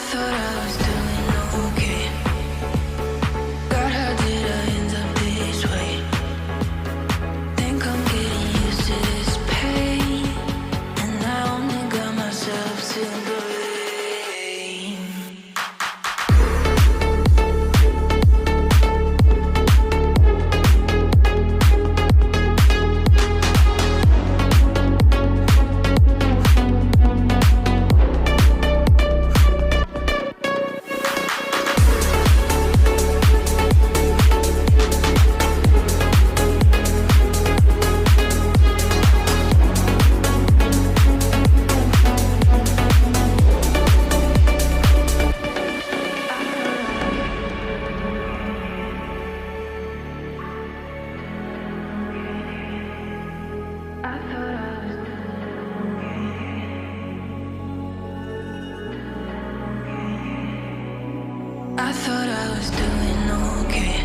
thought I was doing okay. God, how did I end up this way? Think I'm getting used to this pain, and I only got myself to blame. I thought I was doing okay.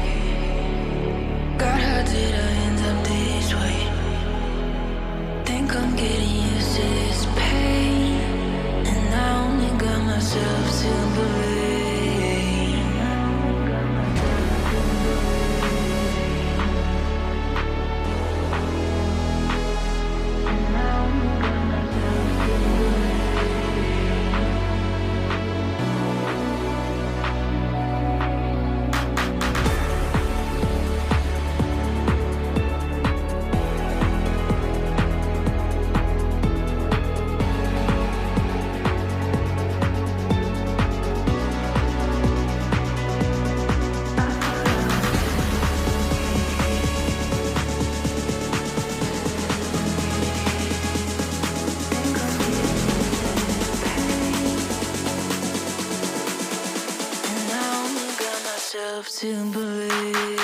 God, how did I end up this way? Think I'm getting used to this pain, and I only got myself to blame. To believe.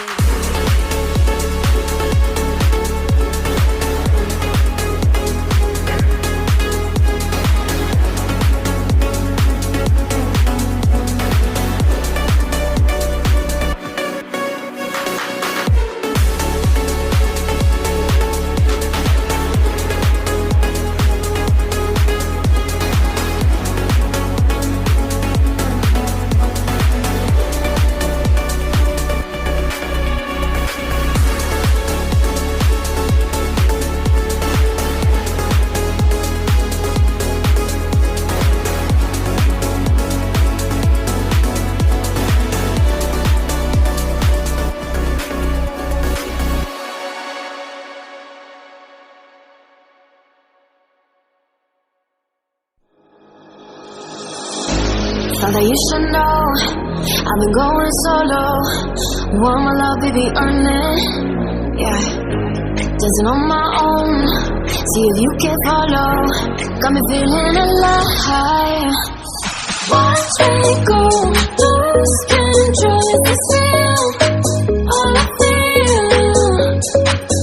Thought that you should know I've been going solo. Want my love, baby, earn it. Yeah, dancing on my own. See if you can follow. Got me feeling alive. Watch me go, lose control. Is this real? All I feel.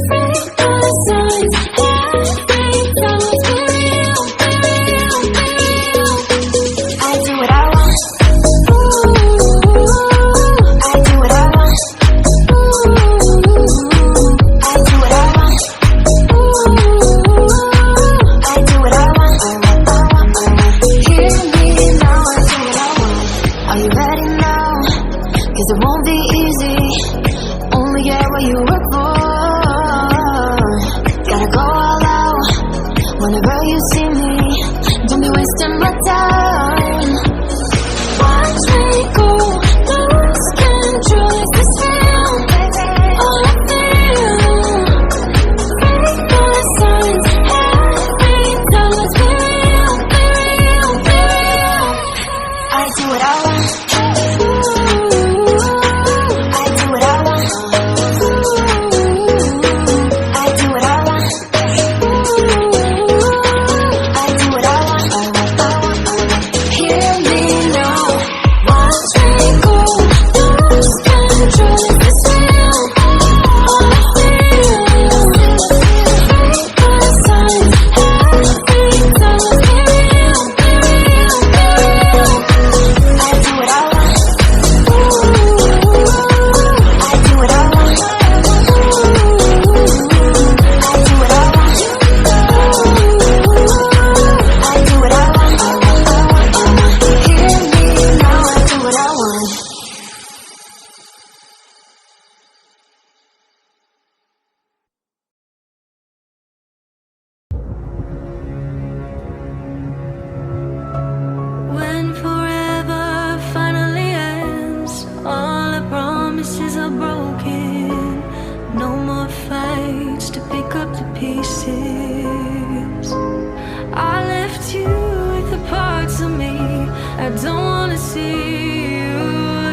Break the signs. Every time it's real, real, real. I do what I want. I do what I want. I do what I want. I do what I want. Hear me now, I do what I want. Are you ready now? 'Cause it won't be easy. Only get what you work for. Gotta go all out. Whenever you see me, don't be wasting my time. Watch me go, lose control. Is this real? All I feel. Break the signs. Every time it's real, real, real. I do what I want. I do what I want. I do what I want. I do what I want. Hear me now. Watch me go, lose control. Is this real? All I feel. Break the signs. Every time it's real, real, real. I do what I want. see you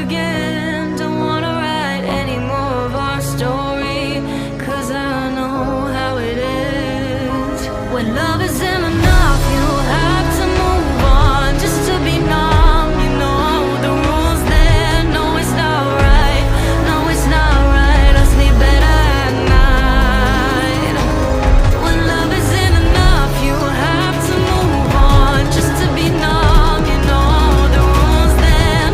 again. Don't wanna write any more of our story, 'cause I know how it is. When love isn't enough, you have to move on just to be numb. You know the rules there. No, it's not right. No, it's not right. I'll sleep better at night. When love isn't enough, you have to move on just to be numb. You know the rules there.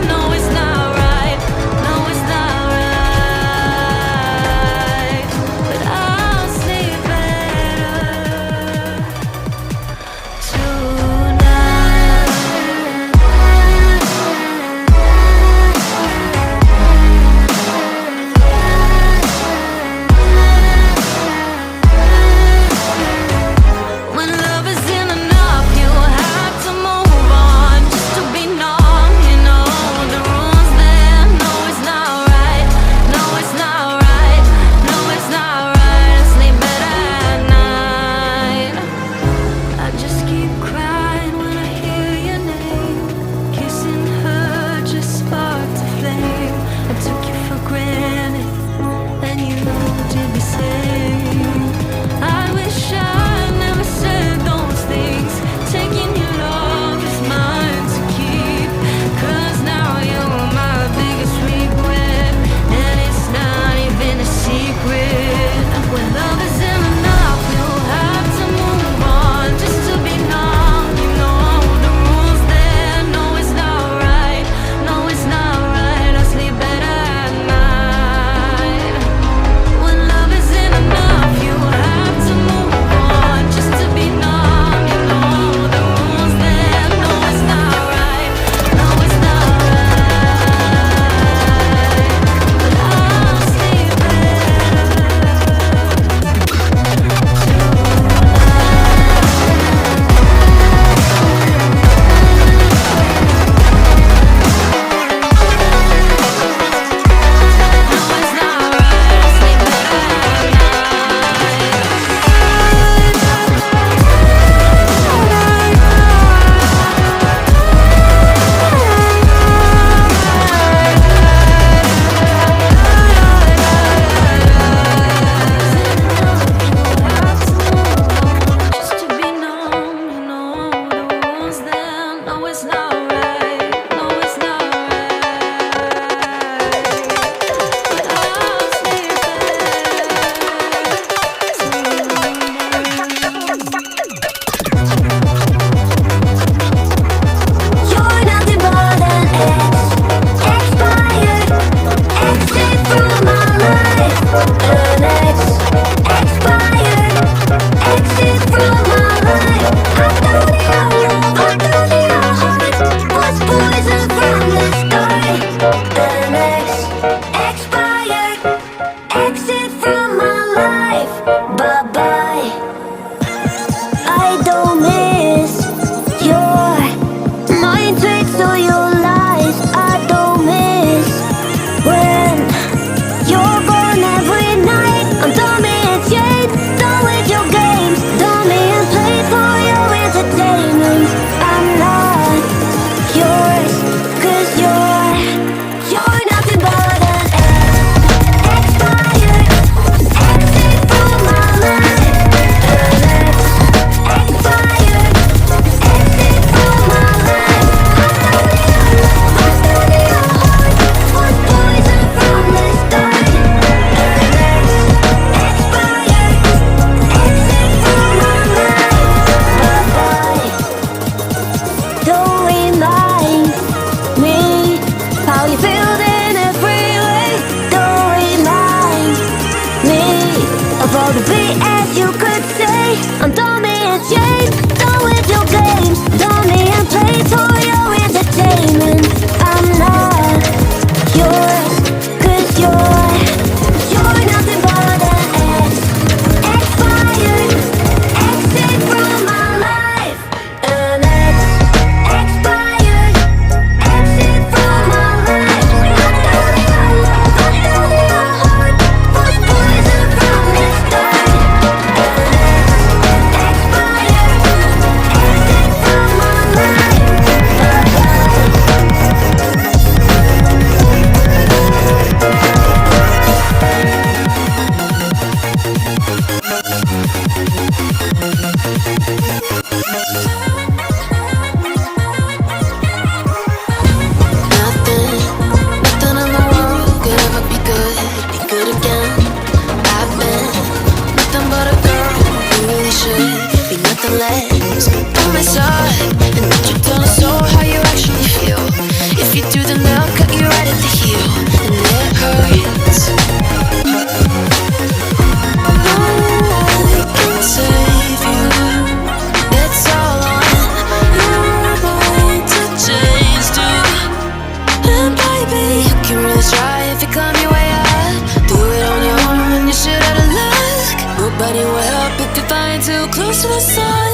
too close to the sun,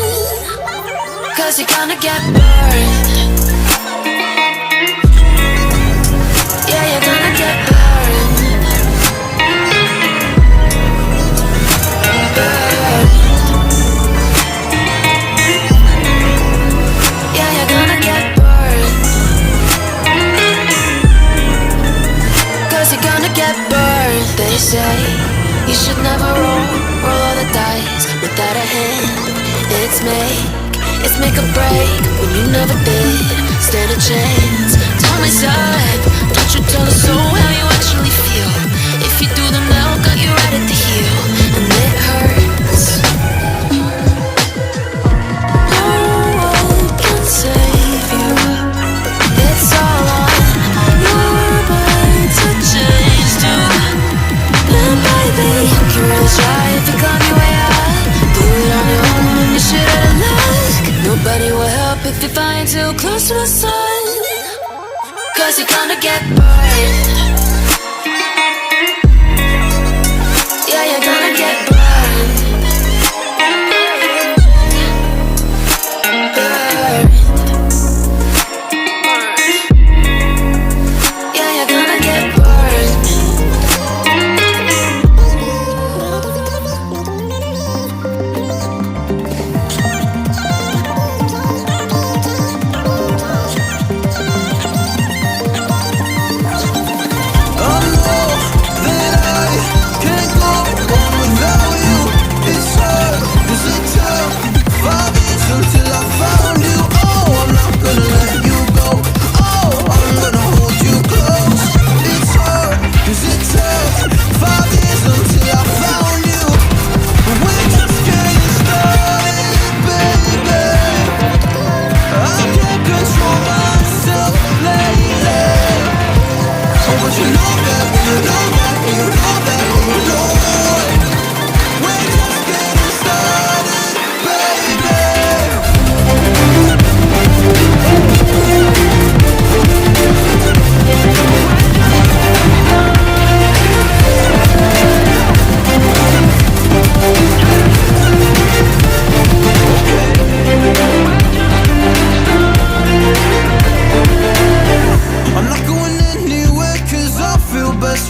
'cause you're gonna get burned. Yeah, you're gonna get burned. Burned. Yeah, you're gonna get burned. 'Cause you're gonna get burned. They say you should never roll all the dice without a hand. It's make or break when you never did stand a chance. Tell me, son, don't you tell us so how you actually feel. If you do, then they'll got you ready to heal, and it hurts. No one can save you. It's all on your mind to change to. And baby, you can really try if you climb your way up. Do it on your own, you shouldn't ask. Nobody will help if you're flying too close to the sun, 'cause you're gonna get burned. Yeah, you're gonna get burned. Burned. Yeah, you're gonna get burned.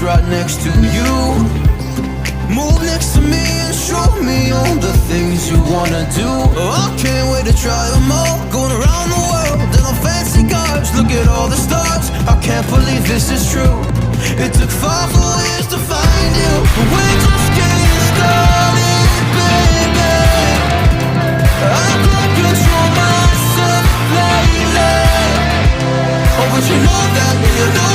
Right next to you. Move next to me and show me all the things you wanna do. Oh, I can't wait to try them all. Going around the world in on fancy cars. Look at all the stars. I can't believe this is true. It took 5 full years to find you. We're just getting started, baby. I can't control myself lately. Oh, but you know that, you know